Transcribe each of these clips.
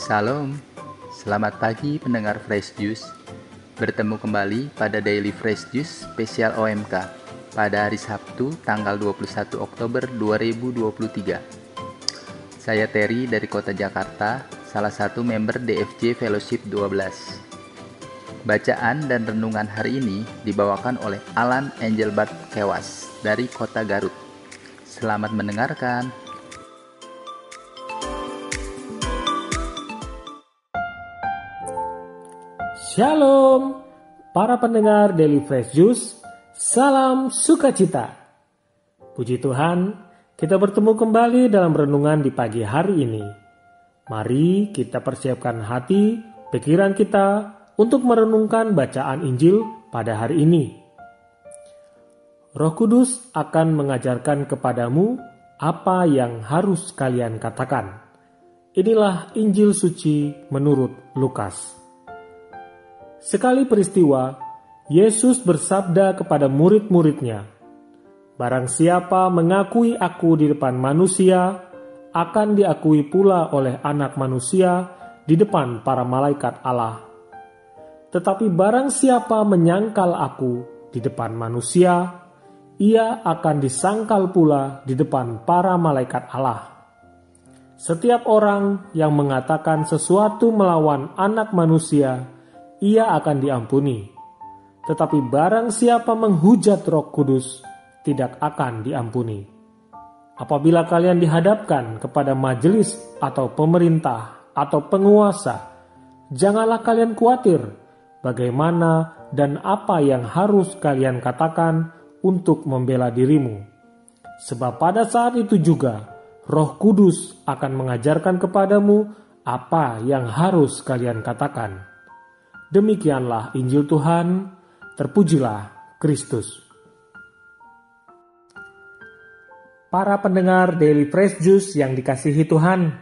Salam, selamat pagi pendengar Fresh Juice. Bertemu kembali pada Daily Fresh Juice spesial OMK pada hari Sabtu tanggal 21 Oktober 2023. Saya Terry dari Kota Jakarta, salah satu member DFJ Fellowship 12. Bacaan dan renungan hari ini dibawakan oleh Alan Engelbert Kewas dari Kota Garut. Selamat mendengarkan. Shalom, para pendengar Daily Fresh Juice, salam sukacita. Puji Tuhan, kita bertemu kembali dalam renungan di pagi hari ini. Mari kita persiapkan hati, pikiran kita untuk merenungkan bacaan Injil pada hari ini. Roh Kudus akan mengajarkan kepadamu apa yang harus kalian katakan. Inilah Injil suci menurut Lukas. Sekali peristiwa, Yesus bersabda kepada murid-muridnya, "Barang siapa mengakui aku di depan manusia, akan diakui pula oleh Anak Manusia di depan para malaikat Allah. Tetapi barang siapa menyangkal aku di depan manusia, ia akan disangkal pula di depan para malaikat Allah. Setiap orang yang mengatakan sesuatu melawan Anak Manusia, ia akan diampuni. Tetapi barang siapa menghujat Roh Kudus, tidak akan diampuni. Apabila kalian dihadapkan kepada majelis atau pemerintah atau penguasa, janganlah kalian khawatir bagaimana dan apa yang harus kalian katakan untuk membela dirimu. Sebab pada saat itu juga Roh Kudus akan mengajarkan kepadamu apa yang harus kalian katakan." Demikianlah Injil Tuhan, terpujilah Kristus. Para pendengar Daily Fresh Juice yang dikasihi Tuhan,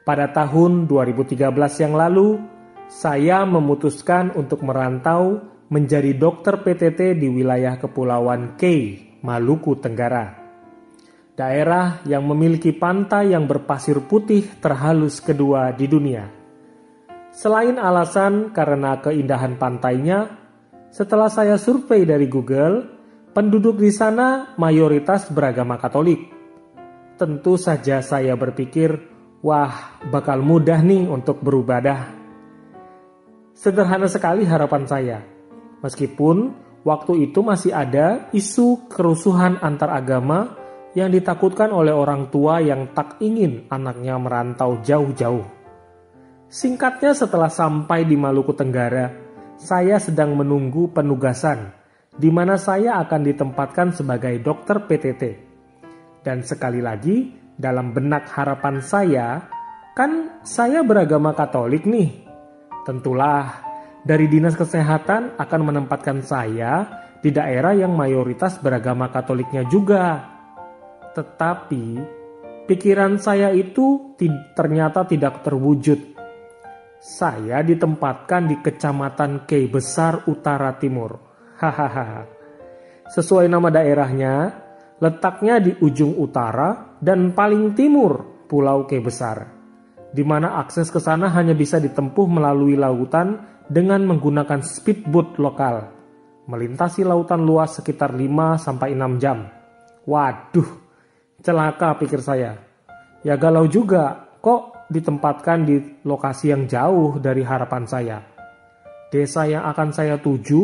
pada tahun 2013 yang lalu, saya memutuskan untuk merantau menjadi dokter PTT di wilayah Kepulauan K, Maluku Tenggara. Daerah yang memiliki pantai yang berpasir putih terhalus kedua di dunia. Selain alasan karena keindahan pantainya, setelah saya survei dari Google, penduduk di sana mayoritas beragama Katolik. Tentu saja saya berpikir, wah, bakal mudah nih untuk beribadah. Sederhana sekali harapan saya. Meskipun waktu itu masih ada isu kerusuhan antar agama yang ditakutkan oleh orang tua yang tak ingin anaknya merantau jauh-jauh. Singkatnya, setelah sampai di Maluku Tenggara, saya sedang menunggu penugasan, di mana saya akan ditempatkan sebagai dokter PTT. Dan sekali lagi, dalam benak harapan saya, kan saya beragama Katolik nih. Tentulah, dari Dinas Kesehatan akan menempatkan saya di daerah yang mayoritas beragama Katoliknya juga. Tetapi, pikiran saya itu ternyata tidak terwujud. Saya ditempatkan di Kecamatan Kei Besar Utara Timur. Hahaha. Sesuai nama daerahnya, letaknya di ujung utara dan paling timur Pulau Kei Besar, di mana akses ke sana hanya bisa ditempuh melalui lautan dengan menggunakan speedboat lokal, melintasi lautan luas sekitar 5-6 jam. Waduh, celaka pikir saya. Ya galau juga, kok ditempatkan di lokasi yang jauh dari harapan saya. Desa yang akan saya tuju,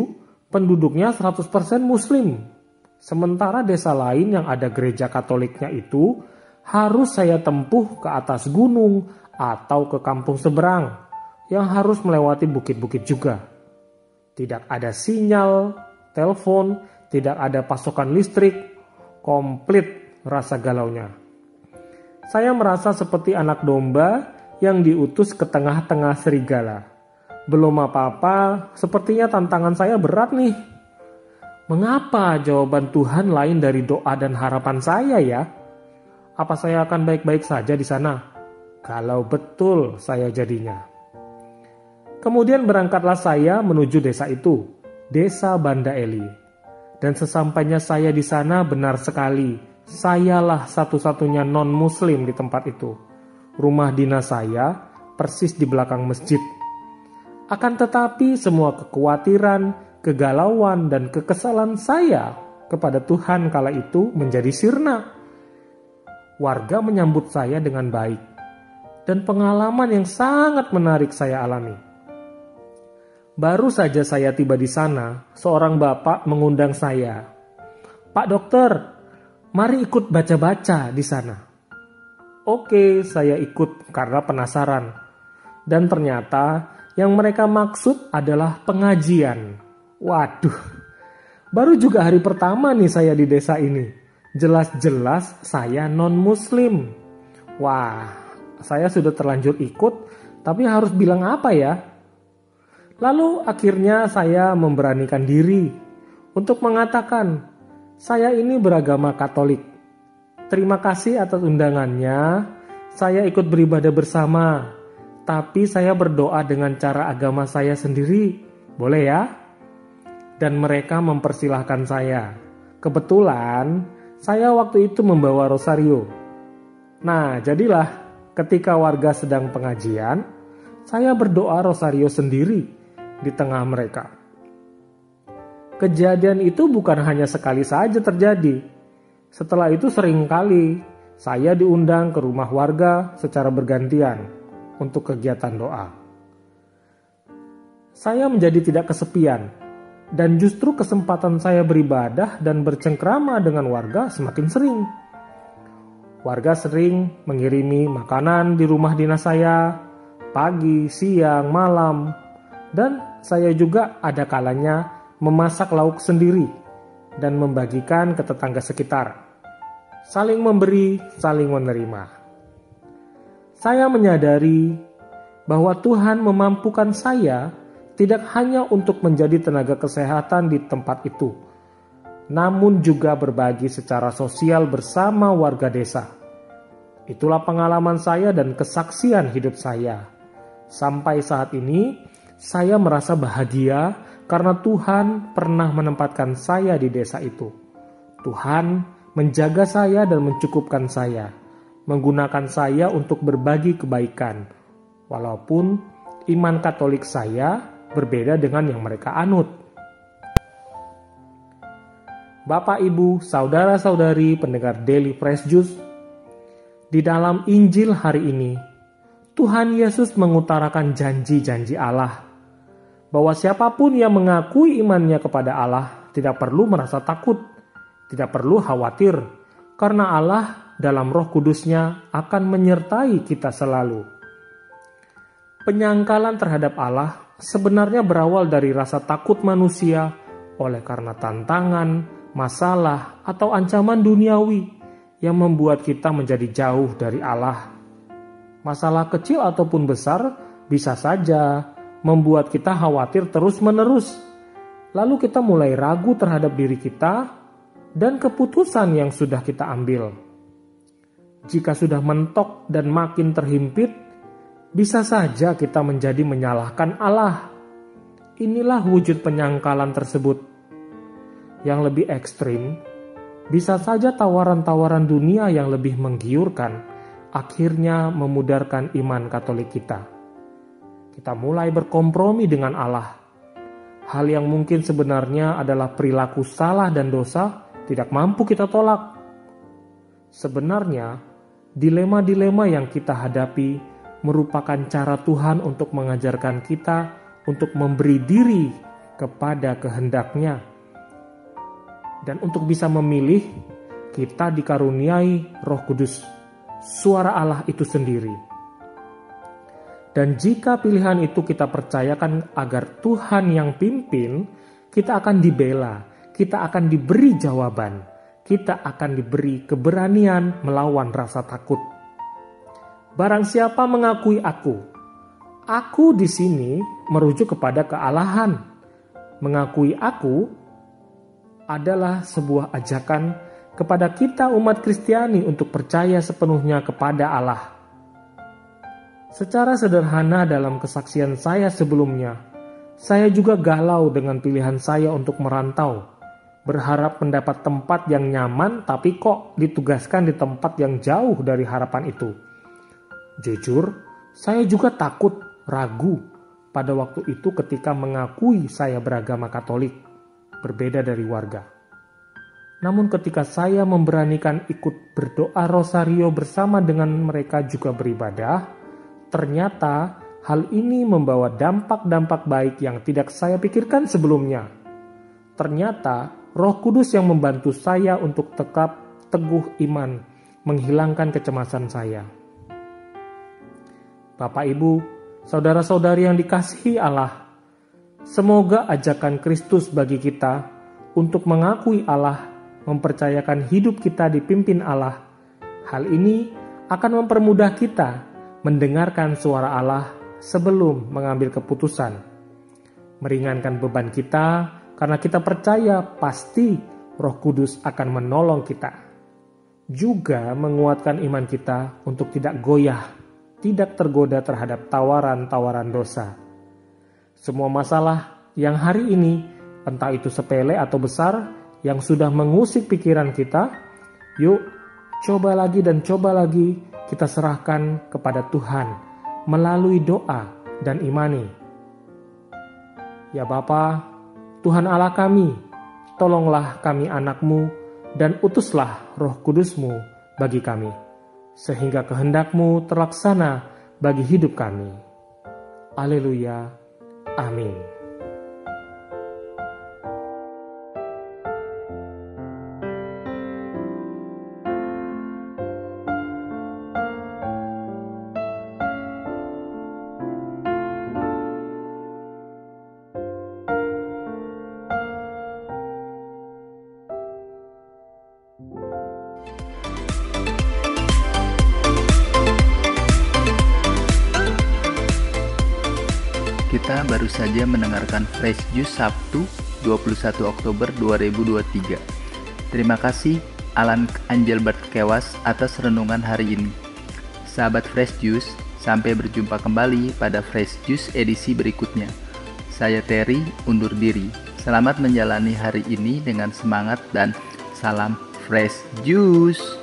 penduduknya 100% Muslim. Sementara desa lain yang ada gereja Katoliknya itu harus saya tempuh ke atas gunung atau ke kampung seberang yang harus melewati bukit-bukit juga. Tidak ada sinyal, telepon, tidak ada pasokan listrik, komplit rasa galaunya. Saya merasa seperti anak domba yang diutus ke tengah-tengah serigala. Belum apa-apa, sepertinya tantangan saya berat nih. Mengapa jawaban Tuhan lain dari doa dan harapan saya ya? Apa saya akan baik-baik saja di sana? Kalau betul saya jadinya. Kemudian berangkatlah saya menuju desa itu, Desa Banda Eli. Dan sesampainya saya di sana, benar sekali, sayalah satu-satunya non-muslim di tempat itu. Rumah dinas saya persis di belakang masjid. Akan tetapi semua kekhawatiran, kegalauan, dan kekesalan saya kepada Tuhan kala itu menjadi sirna. Warga menyambut saya dengan baik, dan pengalaman yang sangat menarik saya alami. Baru saja saya tiba di sana, seorang bapak mengundang saya. "Pak dokter, mari ikut baca-baca di sana." Oke, saya ikut karena penasaran. Dan ternyata yang mereka maksud adalah pengajian. Waduh, baru juga hari pertama nih saya di desa ini. Jelas-jelas saya non-muslim. Wah, saya sudah terlanjur ikut, tapi harus bilang apa ya? Lalu akhirnya saya memberanikan diri untuk mengatakan, saya ini beragama Katolik. Terima kasih atas undangannya, saya ikut beribadah bersama, tapi saya berdoa dengan cara agama saya sendiri. Boleh ya? Dan mereka mempersilahkan saya. Kebetulan saya waktu itu membawa rosario. Nah, jadilah ketika warga sedang pengajian, saya berdoa rosario sendiri di tengah mereka. Kejadian itu bukan hanya sekali saja terjadi. Setelah itu sering kali saya diundang ke rumah warga secara bergantian untuk kegiatan doa. Saya menjadi tidak kesepian, dan justru kesempatan saya beribadah dan bercengkrama dengan warga semakin sering. Warga sering mengirimi makanan di rumah dinas saya, pagi, siang, malam, dan saya juga ada kalanya memasak lauk sendiri dan membagikan ke tetangga sekitar. Saling memberi, saling menerima. Saya menyadari bahwa Tuhan memampukan saya tidak hanya untuk menjadi tenaga kesehatan di tempat itu, namun juga berbagi secara sosial bersama warga desa. Itulah pengalaman saya dan kesaksian hidup saya. Sampai saat ini, saya merasa bahagia karena Tuhan pernah menempatkan saya di desa itu. Tuhan menjaga saya dan mencukupkan saya, menggunakan saya untuk berbagi kebaikan, walaupun iman Katolik saya berbeda dengan yang mereka anut. Bapak, Ibu, saudara-saudari pendengar Daily Fresh Juice, di dalam Injil hari ini, Tuhan Yesus mengutarakan janji-janji Allah, bahwa siapapun yang mengakui imannya kepada Allah tidak perlu merasa takut, tidak perlu khawatir, karena Allah dalam Roh Kudus-Nya akan menyertai kita selalu. Penyangkalan terhadap Allah sebenarnya berawal dari rasa takut manusia oleh karena tantangan, masalah, atau ancaman duniawi yang membuat kita menjadi jauh dari Allah. Masalah kecil ataupun besar bisa saja membuat kita khawatir terus-menerus. Lalu kita mulai ragu terhadap diri kita dan keputusan yang sudah kita ambil. Jika sudah mentok dan makin terhimpit, bisa saja kita menjadi menyalahkan Allah. Inilah wujud penyangkalan tersebut. Yang lebih ekstrim, bisa saja tawaran-tawaran dunia yang lebih menggiurkan akhirnya memudarkan iman Katolik kita. Kita mulai berkompromi dengan Allah. Hal yang mungkin sebenarnya adalah perilaku salah dan dosa tidak mampu kita tolak. Sebenarnya, dilema-dilema yang kita hadapi merupakan cara Tuhan untuk mengajarkan kita untuk memberi diri kepada kehendak-Nya. Dan untuk bisa memilih, kita dikaruniai Roh Kudus, suara Allah itu sendiri. Dan jika pilihan itu kita percayakan agar Tuhan yang pimpin, kita akan dibela, kita akan diberi jawaban, kita akan diberi keberanian melawan rasa takut. Barang siapa mengakui aku di sini merujuk kepada kealahan. Mengakui aku adalah sebuah ajakan kepada kita umat Kristiani untuk percaya sepenuhnya kepada Allah. Secara sederhana dalam kesaksian saya sebelumnya, saya juga galau dengan pilihan saya untuk merantau, berharap mendapat tempat yang nyaman tapi kok ditugaskan di tempat yang jauh dari harapan itu. Jujur, Saya juga takut, ragu pada waktu itu ketika mengakui saya beragama Katolik, berbeda dari warga. Namun ketika saya memberanikan ikut berdoa rosario bersama dengan mereka juga beribadah, ternyata hal ini membawa dampak-dampak baik yang tidak saya pikirkan sebelumnya. Ternyata Roh Kudus yang membantu saya untuk tetap teguh iman, menghilangkan kecemasan saya. Bapak, Ibu, saudara-saudari yang dikasihi Allah, semoga ajakan Kristus bagi kita untuk mengakui Allah, mempercayakan hidup kita dipimpin Allah. Hal ini akan mempermudah kita mendengarkan suara Allah sebelum mengambil keputusan. Meringankan beban kita karena kita percaya pasti Roh Kudus akan menolong kita. Juga menguatkan iman kita untuk tidak goyah, tidak tergoda terhadap tawaran-tawaran dosa. Semua masalah yang hari ini, entah itu sepele atau besar, yang sudah mengusik pikiran kita, yuk coba lagi dan coba lagi kita serahkan kepada Tuhan melalui doa dan imani. Ya Bapa, Tuhan Allah kami, tolonglah kami anak-Mu dan utuslah Roh Kudus-Mu bagi kami, sehingga kehendak-Mu terlaksana bagi hidup kami. Haleluya. Amin. Kita baru saja mendengarkan Fresh Juice Sabtu 21 Oktober 2023. Terima kasih Alan Angelbert Kewas atas renungan hari ini. Sahabat Fresh Juice, sampai berjumpa kembali pada Fresh Juice edisi berikutnya. Saya Terry, undur diri. Selamat menjalani hari ini dengan semangat dan salam Fresh Juice.